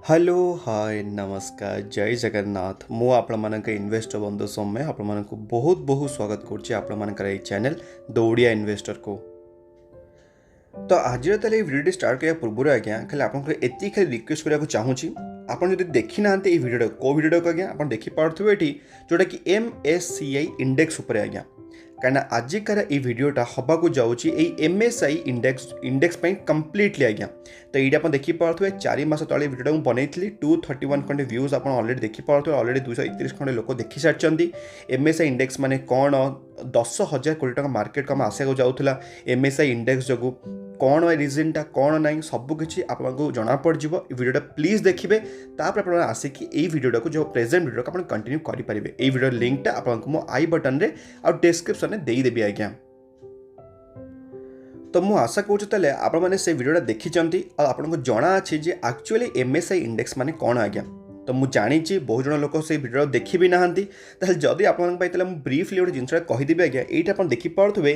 Hello hi नमस्कार जय जगन्नाथ मु आपण इन्वेस्टर बंधु सौम्य आपण बहुत बहुत स्वागत कर चैनल द ओडिया इन्वेस्टर को। तो आज भिडियो स्टार्ट करने पूर्व आज्ञा खाली आपको एति खाली रिक्वेस्ट करने चाहूँगी आपन जदि देखी ना ये वीडियो को वीडियो को आज्ञा आप देखिपे ये जोटा कि MSCI इंडेक्स उपर आज्ञा कहीं आजिकार ये वीडियोटा हवाक जाऊँगी MSCI इंडेक्स कम्प्लीटली आज्ञा। तो ये आप देखिपे 4 मास तले वीडियो मुझे बनई 231 खंडे व्यूज आप अलरेडी देखिपे अलरेडी 231 खंडे लोक देखी सारी MSCI इंडेक्स माने कौन 10,000 कोटी टका मार्केट कम आसा जाऊला MSCI इंडेक्स जो कौन रिजनटा कौन ना सबकि आपको जना पड़ वीडियोटा प्लीज देखिए तापर आप आसिक ये वीडियोटा को जो प्रेजेंट वीडियो को कंटिन्यू करेंगे ये वीडियो लिंकटा आपको आई बटन रे आ डिस्क्रिप्शन में देदेवी आज्ञा। तो मुझे आशा करूँ आपने से वीडियोटा देखी आपको जना अच्छे एक्चुअली MSCI इंडेक्स माने कौन आज्ञा। तो मुझे जानी बहुत जन लोक से वीडियो देखी भी ना जदि आपन ब्रीफली गोटे जिनसा कहीदेवी आज्ञा ये आप देखिपे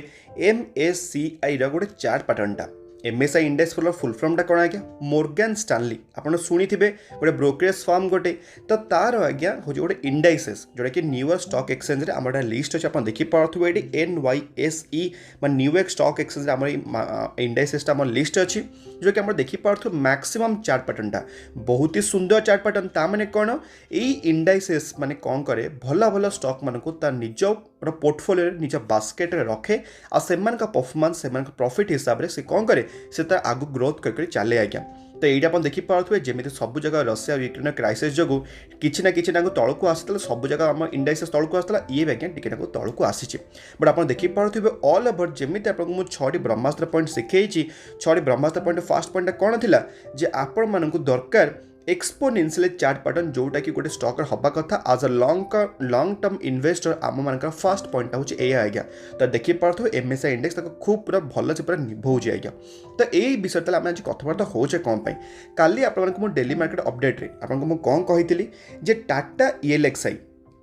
MSCI गोटे चार्ट पैटर्नटा MSCI इंडेक्स फुल फॉर्मटा कौन आज्ञा मोर्गन स्टानली आपड़ शुणी थे गोटे ब्रोकरेज फर्म गोटे तो तार आज्ञा हूँ गोटे इंडाइसेस जोटा कि न्यूयॉर्क स्टॉक एक्सचेंज रे आम लिस्ट अच्छे आप देखिपे ये NYSE न्यूयॉर्क स्टॉक एक्सचेंज आम इंडाइसेसटा आम लिस्ट अच्छी जो कि आम देखिपे मैक्सिमम चार्ट पैटर्नटा बहुत ही सुंदर चार्ट पैटर्न ता माने कौन यही इंडाइसेस माने कौन करे भल भल स्टॉक मान को निज पोर्टफोलियो निज बास्केट रखे आ परफॉर्मेंस से प्रॉफिट हिसाब से कौन करे से आगु ग्रोथ करके चले आज्ञा। तो ये आप देखिपे जमी सब जगह रशिया यूक्रेन क्राइसिस जो किसी ना कि तौक आसाला सब जगह आम इंडाइसेस तौक आसाला ये आज्ञा टी तौक आसी बट आप देखिपे ऑल ओवर जमी आपको मुझे 6टी ब्रह्मास्त्र पॉइंट शिखई 6टी ब्रह्मास्त्र पॉइंट फास्ट पॉइंट कौन था जे आपण मानक दरकार एक्सपोनेंशियल चार्ट पैटर्न जोटा कि गोटे स्टॉक हवा कथा आज अ लॉन्ग टर्म इन्वेस्टर आम मान फास्ट पॉइंट हूँ ये आज्ञा। तो देखिपे MSCI इंडेक्स खूब पूरा भल से पूरा निभाऊँ आज्ञा। तो यही विषय आम आज कथबार्ता होचे कौन काली आपको डेली मार्केट अपडेट आपको कौन कही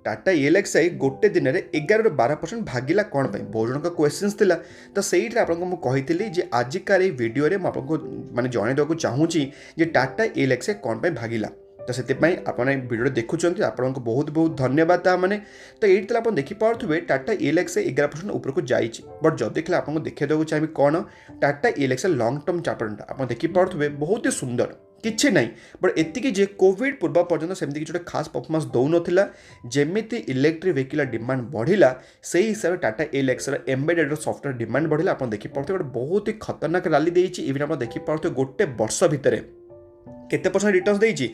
टाटा ELXI गोटे दिन में 11-12% भागिला कौन बहुत जन क्वेश्चन थिला तो से आपको कही आजिकार वीडियो रे आपको माने जनइदेक चाहूँगी टाटा ELXI कौन भागिला तो से आपने वीडियो देखुं आपको बहुत बहुत धन्यवाद मैंने। तो ये आप देखिपे टाटा ELXI 11% ऊपर को जाइए बट जब देखिए आपको देखा चाहिए कौन Tata ELXI long term chart आप देखिपे बहुत ही सुंदर किछि नहीं बट एतिकी जे कोविड पूर्व पर्यंत सेमती किसी गोटे खास परफॉर्मेंस दौन जमी इलेक्ट्रिक व्हीकल डिमांड बढ़ला से हिसाब से Tata ELXI embedded software demand बढ़ला आप देखिपे गोटे बहुत ही खतरनाक रैली देछि इवन आप देखिपे गोटे वर्ष भितर केते परसेंट रिटर्न्स देछि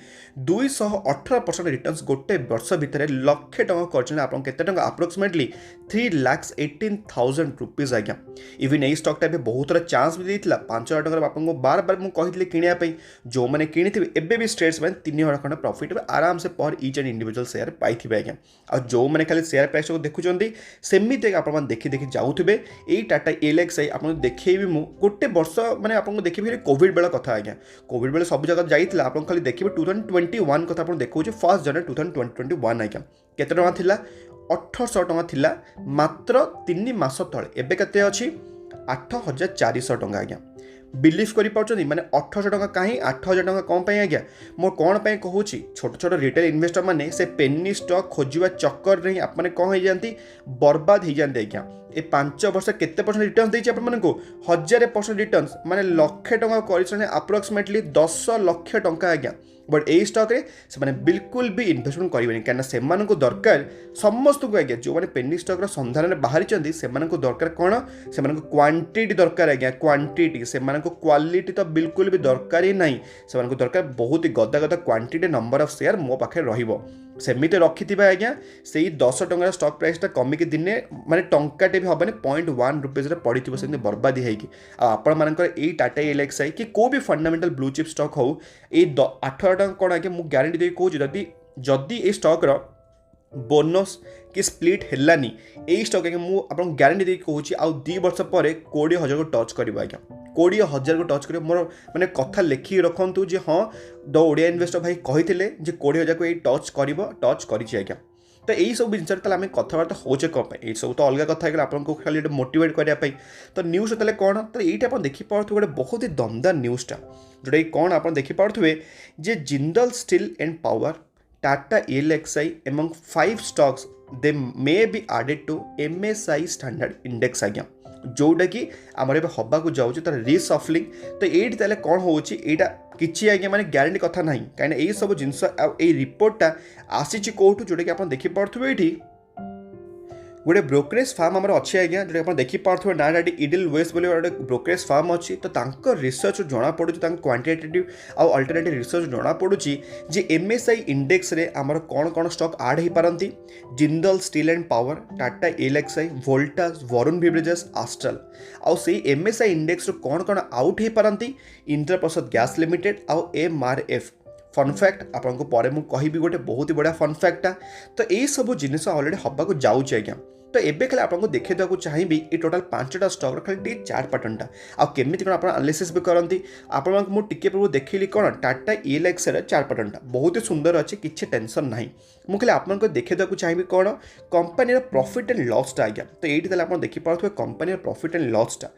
218% रिटर्न्स गोटे वर्ष भितर लक्षे टଙ୍କା करछन आपन केते टଙ୍କା अप्रोक्सीमेटली 3,18,000 रुपीज आज्ञा। इवन यही स्टॉकटा भी बहुत थोड़ा चांस भी देइथिला 5,000 टଙ୍କା आपको बार बार मुझे कही किनिया पे जो मैंने किनिथिबे एबे भी स्ट्रेट्स में 3,000 खंड प्रॉफिट आराम से पर ईच एंड इंडिविजुअल शेयर पाइथिबे आज्ञा। आ जो मैंने खाली शेयर प्राइस को देखुचंदी सेमिते आपन देखि देखि जाउथिबे एई टाटा ELXI आपन देखैबी मु गोटे वर्ष माने आपन देखिबे कोविड बेला कथा आज्ञा कोविड बेला सब जगह जाई आप खाली देखिए 2021 कथा आप देखो 1 जनवरी 2021 आज्ञा केते टଙ୍କା थिला 1,800 टଙ୍କା थिला मात्र 3 मास तले एबे केते अछि 8,400 टଙ୍କା आज्ञा। बिलीव कर माने 1,800 टଙ୍କା कहीं 8,000 टଙ୍କା कौन पाई आज्ञा मो कौन पाई कहूँ छोट छोट रिटेल इन्वेस्टर माने से पेनी स्टॉक खोजा चक्कर रे आपने कौन हो जाती बर्बाद हो जाते आज्ञा। ये 5 वर्ष केते परसेंट रिटर्न्स देछि आपन मानको 1000% रिटर्न्स माने लक्षे टଙ୍କା कर अप्रोक्सीमेटली 10 लाख टଙ୍କା आज्ञा। बट यही स्टॉक रे से माने बिल्कुल भी इन्वेस्टमेंट करेंगे कहीं से दरकार समस्त को आज्ञा जो मैंने पेनी स्टॉक संधान में बाहरी से दरकार कौन से क्वांटिटी दरकार आज्ञा क्वांटिटी से क्वालिटी तो बिल्कुल भी दरकार ही नहीं से दरकार बहुत ही गदा गदा क्वांटिटी नंबर ऑफ शेयर मो पाखे रहिबो सेमिते रखिथिबा आज्ञा से 10 टଙ୍କା स्टॉक प्राइसटा कमिकी दिने माने टंकाटे भी हबने 0.1 रुपीज रे पड़िथिबो से बर्बादी हेकी आपण मानकर ए टाटा ELXI कि को भी फंडामेंटल ब्लू चिप स्टॉक हो ए 8,000 टଙ୍କା कौन आज्ञा मु गारंटी दे कहूँ जदि ए स्टॉक रो बोनस कि स्प्लिट हेलानी यही स्टॉक आज्ञा मुझे गारंटी दे कहूँ आउ 2 वर्ष पर 20,000 को टच कर आज्ञा 20,000 को टच कर मोर मैंने कथा लिखिक रखु हाँ द ओडिया इन्वेस्टर भाई कही 20,000 को ये टच कर आज्ञा। तो यही सब जिन आम कथबार्ता होचे कौन ये सब तो अलग कथा आपको खाली मोटिवेट करने तो न्यूज़ तेल कौन तो ये आप देखिपे गोटे बहुत ही दमदार न्यूज़टा जोटा कि कौन आप देखिपे जे Jindal steel and power Tata ELXI एवं 5 stocks they may be added to MSI standard index आज्ञा जोटा कि आमर ए हवाक जाऊँगी तार रिसफलिंग तो ये कौन होटा किसी आज्ञा माने ग्यारंटी कथा ना कहीं सब जिनस रिपोर्टा आसी कौटू जोटा कि आप देखिपे ये गोटे ब्रोकरेज फार्म आम अच्छे आज्ञा जो आप देखिपे ना डाटी इडिल वेस्ट बोले गोटे ब्रोकरेज फार्म अच्छी तो रिसर्च जना पड़ू क्वांटिटेटिव आउ अल्टरनेटिव रिसर्च जना पड़ूँ जे MSI इंडेक्स रे आमर कौन कौन स्टॉक आड हो पारती Jindal steel and power Tata ELXI Voltas Varun beverages Astral out से MSI इंडेक्स कौन कौन आउट हो पारती इंद्रप्रसाद गैस लिमिटेड आउ MRF फन फैक्ट आपको पर मुझे गोटे बहुत ही बढ़िया फन फैक्टा तो यही सब जिनस अलरेडी हवाक जाऊँच आज्ञा तो एबे खाली आपको देखा चाहिए ये टोटाल 5टा स्टॉक खाली चार्ट पैटर्नटा आमि कौन आप एनालिसिस भी करती आपको टिके पूर्व देखली कौन टाटा ELXI चार्ट पैटर्नटा बहुत ही सुंदर अच्छे किसी टेंशन ना मुझे खाली आपको देखा चाहिए कौन कंपनी प्रॉफिट एंड लॉसटा आज्ञा तो ये आप देखिपे कंपनी प्रॉफिट एंड लॉसटा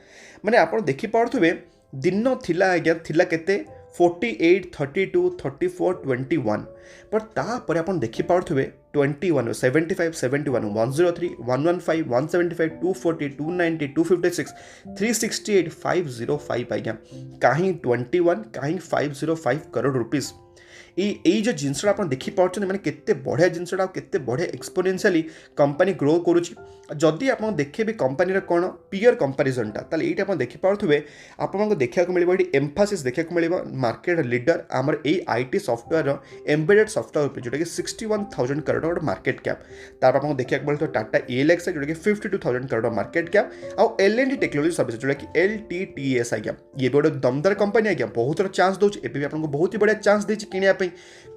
माने आप देखिपे दिन थिला आज्ञा थिला केते 48, 32, 34, 21 पर तापर आप देखिपे 21, 75, 71, 103, 115, 175, 240, 290, 256, 368, 505 आज्ञा कहीं 21 कहीं 505 करोड़ रुपीस यही जो जिनसा आप देखिपे मैंने केते बढ़िया जिनसा केते बढ़िया एक्सपोनेंशियली कंपनी ग्रो करुच्ची जदि आप देखे भी कंपनी कौन पीयर कंपारिजनटा ताले ये आप देखिपे आपको देखा मिले ये एम्फासिस देखा मिले मार्केट लीडर आमर यही IT सॉफ्टवेयर एम्बेडेड सॉफ्टवेयर जोटा कि 61,000 करोड़ गोटे मार्केट कैप तार आपको देखा मिले टाटा ELXI जोटा कि 52,000 करोड़ मार्केट कैप आउ L&T टेक्नोलॉजी सर्विस जोटा कि LTTS आज्ञा ये गोटे दमदार कंपनी आज्ञा बहुत चांस दूसरी एवं आपको बहुत ही बढ़िया चांस देती किनापी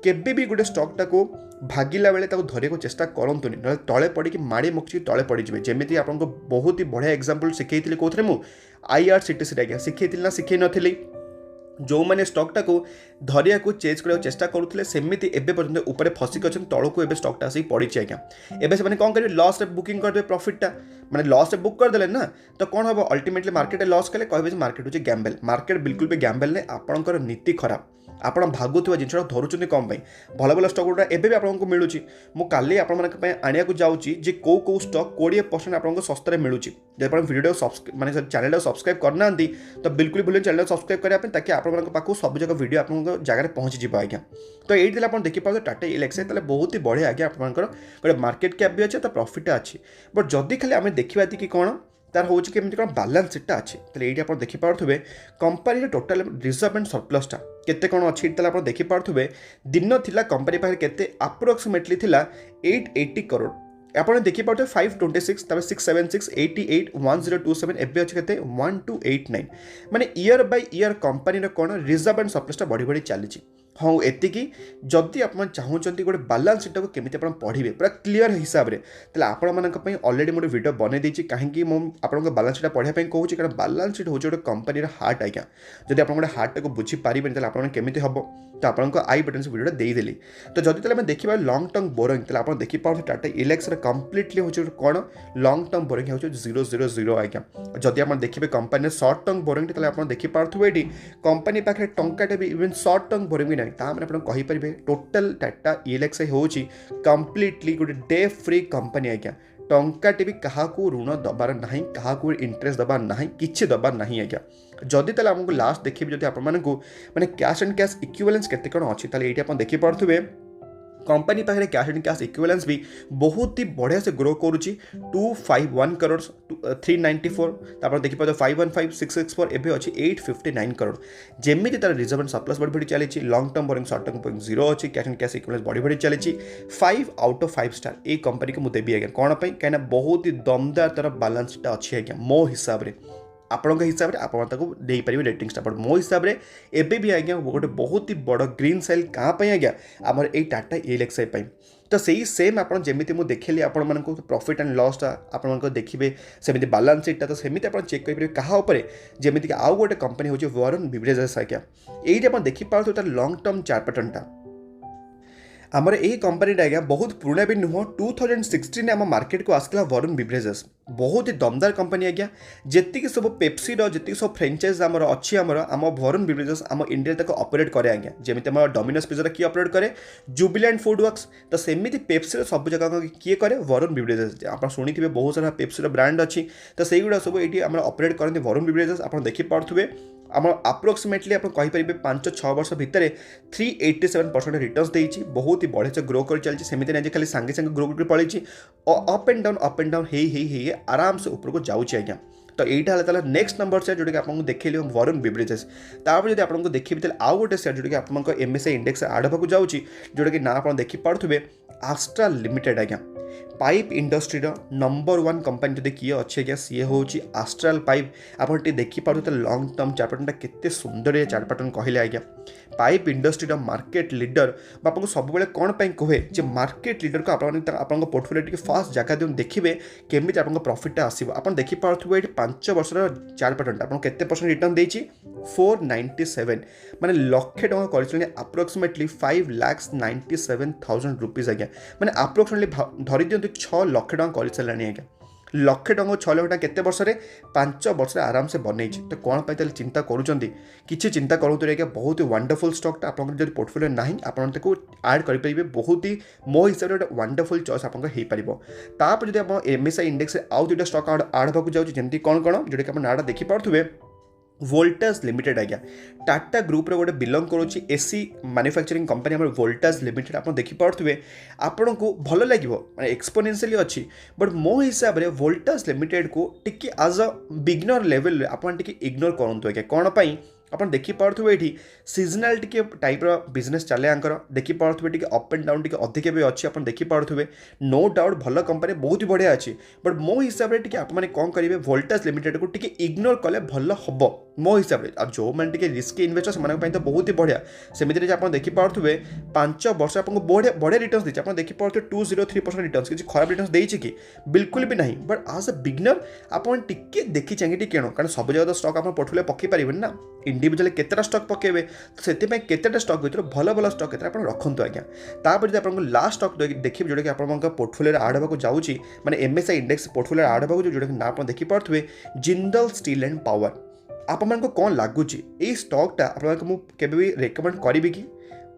केबे भी गोटे स्टॉकटा को भागिला बेले धरिया चेष्टा करतुनि ना तले पड़ी माड़ी मुक्ति तले पड़े जमी आपको बहुत ही बढ़िया एग्जांपल शिखई कौन मुझे IRCTC आज्ञा शिखई ना शिखई नी जो मैंने स्टॉकटा को धरिया को चेज करने चेष्टा करुले सेमती एबे पर्यंत ऊपर फसिक अच्छे तौक एवं स्टॉकटा आसिक पड़ी आज्ञा एवं से कौन करेंगे लॉस बुकिंग करदे प्रॉफिटटा मैंने लॉस बुक करदे ना तो कौन हम अल्टीमेटली मार्केट लॉस कले कहे मार्केट हूँ गैम्बल मार्केट बिल्कुल भी गैम्बल नहीं आपंकर नीति खराब आप भागुवा जिनसा धरुच्च कौन भल भल स्टॉक गुड़ा एवं आपको मिलूँ मुझे आने को जाऊँगी जे कौ स्टॉक 20% आपको सस्ते मिलूँ जब आप वीडियो माने चैनल सब्सक्राइब करना तो बिल्कुल भूल चैनल सब्सक्राइब करने ताकि आपको सब जगह वीडियो आप जगह पहुँची आज्ञा तो ये आप देखिए टाटा ELXI बहुत ही बढ़िया आज्ञा आपंकर गोटे मार्केट कैप भी अच्छे तो प्रॉफिट अच्छी बट जदि खाली आम देखा कि कौन तार हूँ कि कौन बालांस शीटा अच्छी तो ये आप देखिपे कंपनी टोटाल रिजर्व एंड सरप्लसटा केते कौन अच्छी आप देखिपे दिन थिला कंपनी पाखे केते अप्रोक्सीमेटली थिला 880 करोड़ आप देखिपे 526 तब 676 88 1027 एवं अच्छे के 1289 माने ईयर बाय ईयर कंपनी कौन रिजर्व एंड सरप्लसटा बढ़ी बढ़ी चली हाँ एतिकी जदि आप चाहते गोटे बालांस शीट को केमी आप पढ़े पूरा क्लीयर हिसाब से आपंप अलरेडी मोटे वीडियो बनई देती कहीं मुझे बालांस शीट पढ़ाई कहूँ कारण बालांस शीट हूँ गोटे कंपनी हार्ट आज्ञा जब आप गोटे हार्टा को बुझीपारे तो आपमि हम तो आपको आई बटन से वीडियो देदेली तो जब तक देखा लंग टर्म बोरिंग तो आप देखिए टाटा ELXI कम्प्लीटली हूँ कौन लंग टर्म बोरिंग हूँ 000 आज्ञा जदि आप देखिए कंपनी सर्ट टर्म बोरिंग तो आप देखिपे ये कंपनी पाखे टंकाटे भी इवन सर्ट टर्म बोरिंग भी ना तापर टोटाल टाटा ELXI हूँ कम्प्लीटली गोटे डे फ्री कंपनी आज्ञा टंकाटे भी क्या ऋण दबार ना क्या इंटरेस्ट दबार ना कि दबार ना आज्ञा जदि ताले आमको लास्ट देखिए जब आप मैंने कैश एंड कैश इक्विवेलेंस केते कौन अच्छी ताले ये आप देखिपे कंपनी पाखे कैश एंड कैश इक्विवेलेंस भी बहुत ही बढ़िया से ग्रो करुच्ची 251 करोड़ 394 तापर देखिए 515 664 एवं अच्छी 859 करोड़ जमी तार रिजर्व एंड सरप्लस बढ़ी बढ़ी चली lung term borrowing short term borrowing 0 अच्छी कैश एंड कैश इक्विवेलेंस बढ़ी बढ़ी चली 5 आउट ऑफ 5 स्टार ये कंपनी को मुझे देवी आज्ञा कौन कहीं बहुत ही दमदार तार बालांस शीट अच्छी आज्ञा मो हिसाब से आपण हिसाब से आपरे रेटिंगटा बट मो हिसाब से एबे भी आज्ञा गोटे बहुत ही बड़ ग्रीन सेल क्या आज्ञा आमर ये टाटा ELXI तो सही सेम आप जमी मुझे देखली आपण प्रॉफिट एंड लॉसटा आप देखिए सेमती बालांस शीटा तो सेमती आप चेक करेंगे क्या जमीक आउ गोटे कंपनी हूँ वरुण बेवरेजेस आज्ञा ये आप देखिपे तार लंग टर्म चार्ट पैटर्नटा आमर यही कंपनीटा आज्ञा बहुत पुराना भी नुह 2016 आम मार्केट को आसला वरुण बेवरेजेस बहुत ही दमदार कंपनी आज्ञा जी सब पेप्सी जी सब फ्रांचाइज आमर अच्छी आम वरुण बेवरेजेस आम इंडिया तक ऑपरेट करे आज्ञा जमी आम डोमिनोज पिज्जा किए ऑपरेट करे जुबिलैंड फूड वर्क्स तो सेमती पेप्सी सब जगह किए करे वरुण बेवरेजेस आप शुणी बहुत सारा पेप्सी ब्रांड अच्छी तो सही गुड़ा सब ये ऑपरेट करते वरुण बेवरेजेस आप देखिपे आम आप्रोक्सीमेटली आप कहींपर 5-6 वर्ष भितर 387% रिटर्न्स देती बहुत ही बढ़िया से ग्रो कर चलती सेमती नहीं खाली सांगे सांगे ग्रो कर पड़ी अप एंड डाउन हे आराम से ऊपर को जाऊँगी आज्ञा तो यहाँ है नेक्स्ट नंबर सेट जोटा कि आपको देखिए वरुण बेवरेजेस तापर जब आपको देखिए आउ गोटे सेट जोटा कि आपको MSCI इंडेक्स आड होगा जाऊँगी जोटा कि ना आप देखिपे आस्ट्राल लिमिटेड आज्ञा पाइप इंडस्ट्री नंबर 1 कंपनी जब किए अच्छे आज्ञा सी हूँ आस्ट्राल पाइप आप देखिपे लंग टर्म चार्ट पैटर्न केते सुंदर ये चार्ट पैटर्न कहले आज्ञा पाइप इंडस्ट्री मार्केट लीडर आपको सब कौन कहे जे मार्केट लीडर को आप पोर्टफोलियो टी फास्ट जगह दिखाते देखिए केमी आप प्रॉफिटा आसो आप देखिपे ये 5 वर्षर चार्ट पैटर्न आपको केते परसेंट रिटर्न देती 497 माने लक्षे टका कर अप्रोक्सीमेटली 5,97,000 रुपीज आज्ञा माने अप्रोक्सीमेटली धरी दिखाते 6 लक्ष टका कर सारे आज्ञा लक्षे टका 6 लक्ष टका केते वर्ष 5 वर्ष आराम से बनई तो कौन पाई चिंता करूँ किसी चिंता करूँ आज्ञा बहुत ही वंडरफुल स्टॉकटा आप पोर्टफोलियो ना आपको आड करेंगे बहुत ही मो हिसाब से गोटे वंडरफुल चॉइस आप तापर जब आप MSCI इंडेक्स आउ 2टा स्टॉक आड होगा जाऊँगी जमी कौन कौन जोटा कि आप नाटा देखिपे वोल्टास लिमिटेड आज्ञा टाटा ग्रुप रे गोटे बिलंग करुच्ची एसी मैन्युफैक्चरिंग कंपनी आम वोल्टास लिमिटेड आप देखिपे आपन को भल लगे माने एक्सपोनेंशियली अच्छी बट मो हिसाब से वोल्टास लिमिटेड को टिके आज अ बिगिनर लेवल आप इग्नोर करूँ आज्ञा कौन पाई आप देखिपे ये सीजनाल टी टाइप बिजनेस चले आंकर देखिपे अप एंड डाउन टी अधिक भी अच्छी आप देखिपे नो डाउट भल कंपनी बहुत ही बढ़िया अच्छी बट मो हिसाब से आपने कौन करेंगे वोल्टास लिमिटेड को टी इग्नोर कले भल हम मो हिसाब से जो मैंने रिस्की इन्वेस्टर से तो बहुत ही बढ़िया सेमती आप देखिपे 5 वर्ष आपको बढ़िया बढ़िया रिटर्न देती आप देखिपे 203% रिटर्न किसी खराब रिटर्न देती कि बिल्कुल भी नहीं बट आज अ बिगिनर आपन टिके देखी चाहिए किण कारण सब जगह स्टॉक आप पोर्टफोलियो पकई पारे ना इंडिविजुअल केतेटा स्टॉक पकेबे तो से केतेटा स्टॉक भर भल भल स्टॉक केते आपण रखंतु आज्ञा तापर जब आपन लास्ट स्टॉक देखिए जोटा कि आपन पोर्टफोलियो आड होगा जाऊँगी माने MSCI इंडेक्स पोर्टफोलियो आड होगा जोटा कि ना आप देखिपे जिंदल स्टील एंड पावर आप कौन लगुच ये स्टॉकटा आपको भी रेकमेंड करी कि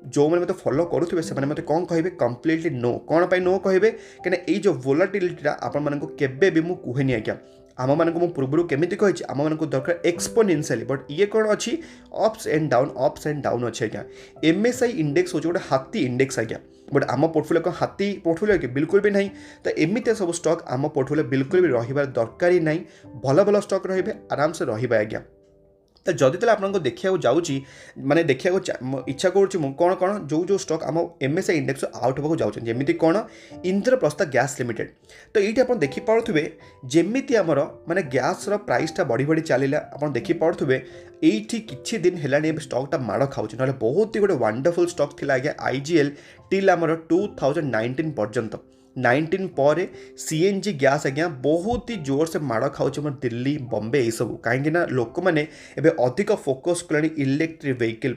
जो मैंने मतलब फॉलो करुवे से मतलब कौन कहे कम्प्लीटली नो कौन पाई नो कहे कहीं जो वोलाटिलिटी आपण केबे भी मुझे कहनी आज्ञा आम मानक मु पूर्व केमी कही आम मानक दरकार एक्सपोनेंशियली बट ये कौन अच्छी अप्स एंड डाउन अच्छे आज्ञा MSCI इंडेक्स हूँ गोटे हाथी इंडेक्स आज्ञा बट आम पोर्टफोलियो को हाथी पोर्टफोलियो कि बिल्कुल भी नहीं तो एमती सब स्टॉक आम पोर्टफोलियो बिल्कुल भी रही दरकार ही नहीं भल भल स्टॉक रे आराम से रही आज्ञा तो जदि तले आपको देखा जाऊँगी माने देखा इच्छा करूँ कौन कौन जो जो स्टॉक आम MSCI इंडेक्स आउट होगा जाऊँ जमी कौन इंद्रप्रस्थ गैस लिमिटेड तो ये आप देखिपे जमी आमर माने गैस प्राइसटा बढ़ी बढ़ी चलला आप देखिपे ये किछि दिन है स्टॉकटा माड़ खाऊँ ना बहुत ही गोटे वंडरफुल स्टॉक थी आज्ञा IGL टिल आमर 2019 पर्यंत 19 पर CNG गैस आज्ञा बहुत ही जोर से माड़ खाऊँ दिल्ली बॉम्बे ये सब कहीं लोक मैंने अधिक फोकस कले इलेक्ट्रिक व्हीकल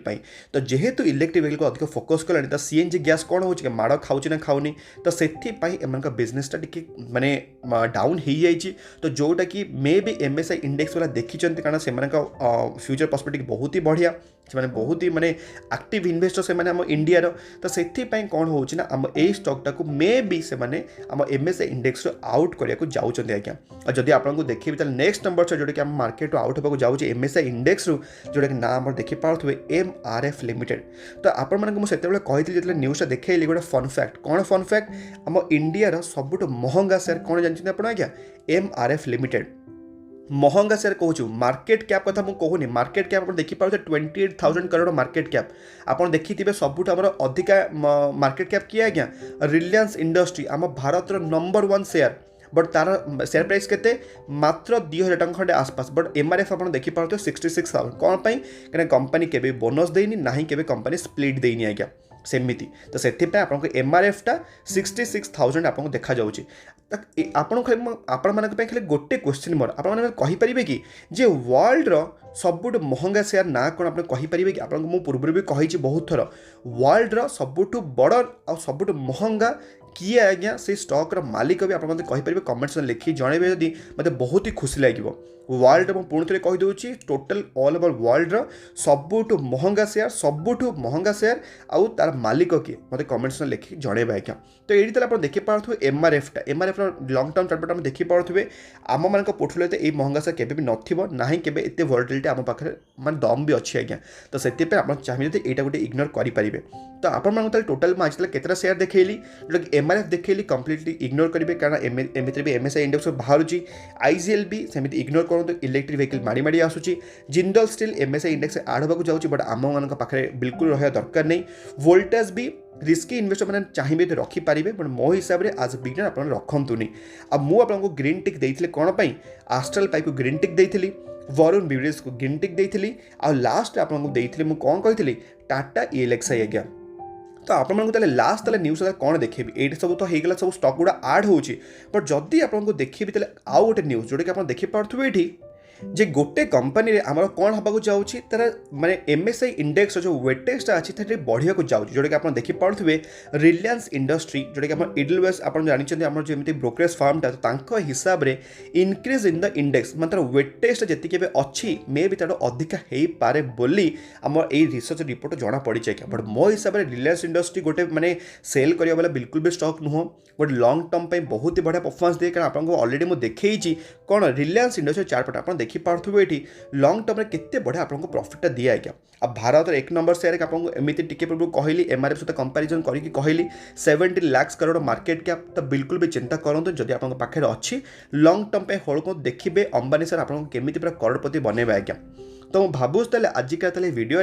तो जेहेतु इलेक्ट्रिक व्हीकल को अधिक फोकस कले तो CNG गैस कौन हो माड़ खाऊँ ना खाऊनी तो से बिजनेसटा टी माने डाउन हो जाइए तो जोटा कि मे भी MSCI इंडेक्स वाला देखी कारण से फ्यूचर पर्सपेक्टिव बहुत ही बढ़िया से बहुत ही माने एक्टिव इन्वेस्टर से आम इंडिया तो से कौन हो आम ए स्टॉकटा को मे भी से आम MSCI इंडेक्स आउट करने जाऊँच आज्ञा और जब आपको देखिए नेक्स्ट नंबर से जोटा कि मार्केट आउट होगा जाऊँगी MSCI इंडेक्स जोटा कि ना आम देखिपे MRF लिमिटेड तो आपको मुझे कही जो न्यूज़टा देखी गोटे फन फैक्ट कौन फन फैक्ट आम इंडिया सबुठ महंगा शेयर कौन जानते आप आज्ञा MRF लिमिटेड महंगा शेयर कहूँ मार्केट कैप कथा मुझे कहूनी मार्केट कैप आप देखिपे 28,000 करोड़ मार्केट कैप आप देखिथे सबुठ आम अधिका मार्केट कैप किए आज्ञा रिलायंस इंडस्ट्री आम भारत नंबर 1 शेयर बट तार शेयर प्राइस केते मात्र 2,000 टଙ୍କା खंडे आसपास बट MRF आप देखिपे 66,000 कौन पाई कहीं कंपनी केबे बोनस देनी ना केबे कंपनी स्प्लिट देनी आज्ञा सेमिति तो से आपको MRF 66,000 आपको देखा जाऊँगी आपण खाली गोटे क्वेश्चन मोर आपरे कि जे वर्ल्ड सबुठ महंगा शेयर ना कौन आप कहींपारे कि आपको पूर्व भी कही बहुत थर वर्ल्ड सबुठ बड़ आ सबुठ महंगा किए आज्ञा से स्टॉक मालिक भी आप कहींपारे कमेंट्स लिखी जनइबे जदि मत बहुत ही खुशी लगे वर्ल्ड मैं पुणी थे कहीदे टोटल ऑल ओवर वर्ल्ड सबुठ महंगा शेयर आउ तार मालिक किए मत कमेंट्स लिखी जनइबे आज्ञा तो ये आप देखिपे MRF लंग टर्म चार्ट आप देखिपे आम मान पोर्टफोलियो ये महंगा शेयर केवे भी ना केवे एत वोलेटिलिटी आम पाखे माने दम भी अच्छी आज्ञा तो से आप चाहिए जब यहाँ गोटे इग्नोर करेंगे तो आपण टोटाल मुझे केतटा शेयर देखली जोटा कि MRF देखली कम्प्लीटली इग्नोर करेंगे कारण एमती भी MSI इंडेक्स बाहर IGL भी सेमती इग्नोर करूँ इलेक्ट्रिक व्हीकल माड़ी माड़ी आसूची जिंदल स्टील MSI इंडेक्स आड होगा जाऊँगी बट आम मान पाखे बिल्कुल रहा दरकार नहीं वोल्टास भी रिस्की इन्वेस्टर मैंने चाहिए तो रखिपारे बट मो हिसाब से आज बिगनर आप रखुनी आपको ग्रीन टिक देते कौन आस्ट्राल पाइप को ग्रीन टिक देती वरुण बेवरेज को ग्रीन टिक देती आ लास्ट आपको देती मुझे कौन कही टाटा ELXI आज्ञा तो आपको लास्ट न्यूज कौन देखेबी ये सब तो होगा सब स्टॉक गुड़ा आड हो बट जदि आपको देखेबी आउ गोटे न्यूज जोटा कि आप देखिपे ये जे गोटे कंपनी रे आमर कौन हवा जाऊँगी तार माने MSI इंडेक्स जो वेटेज अच्छी बढ़िया जाऊँगी जोटा कि आप देखिपे रिलायंस इंडस्ट्री जोटा कि आप इडलवेस आप जानते आम जमी ब्रोकरेज फार्मटा तो हिसाब से इनक्रीज इन द इंडेक्स मतलब तार वेटेज जी अच्छी मे भी तार अधिका हो पारे बोली आम ये रिसर्च रिपोर्ट जना पड़ी जाए बट मो हिसाब से रिलायंस इंडस्ट्री गोटे माने सेल करिया वाला बिल्कुल भी स्टॉक नुह बट लंग टर्म पे बहुत ही बढ़िया परफॉर्मेंस दिए कारण आपको ऑलरेडी मुझे देखी कौन रिलायंस इंडस्ट्री चार्ट आप देखिपे ये लंग टर्म में केते बढ़िया आपको प्रॉफिट दिए आज्ञा अब भारत एक नंबर शेयर आपको एमती टी पूर्व कहली MRF सहित कंपारिजन करके कहली 70 लाख करोड़ मार्केट कैप तो बिल्कुल भी चिंता करूँ जब आप पाखे अच्छी लंग टर्म पे होल्ड को देखिए अंबानी सर आपको केमी पूरा करोड़पति बनइबे आज्ञा तो मुझे भावुँ आजिका भिडियो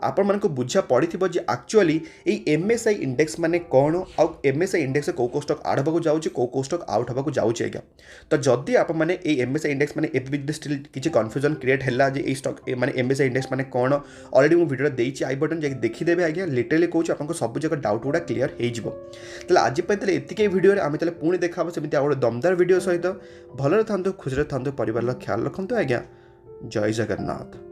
आपण को बुझा पड़ी एक्चुअली ये MSI इंडेक्स माने कौन आउ MSI इंडेक्स कौ स्टॉक आड होगा जाऊँगी कौ स्टॉक आउट होगा जाऊँगी आज्ञा तो जदि आप मैंने MSI इंडेक्स माने एबी स्टिल किसी कन्फ्यूजन क्रिएट है ये स्टॉक माने MSI इंडेक्स माने कौन ऑलरेडी मुझे वीडियो देती आई बटन जाकि देखीदेवे आज्ञा लिटरली कहूँ आपको सब जगह डाउट गुड़ा क्लीयर हो आज ये वीडियो आम पुणी देखा सेमती आउ दमदार वीडियो सहित भलरे था खुशी था परिवार ख्याल रखु आज्ञा जय जगन्नाथ।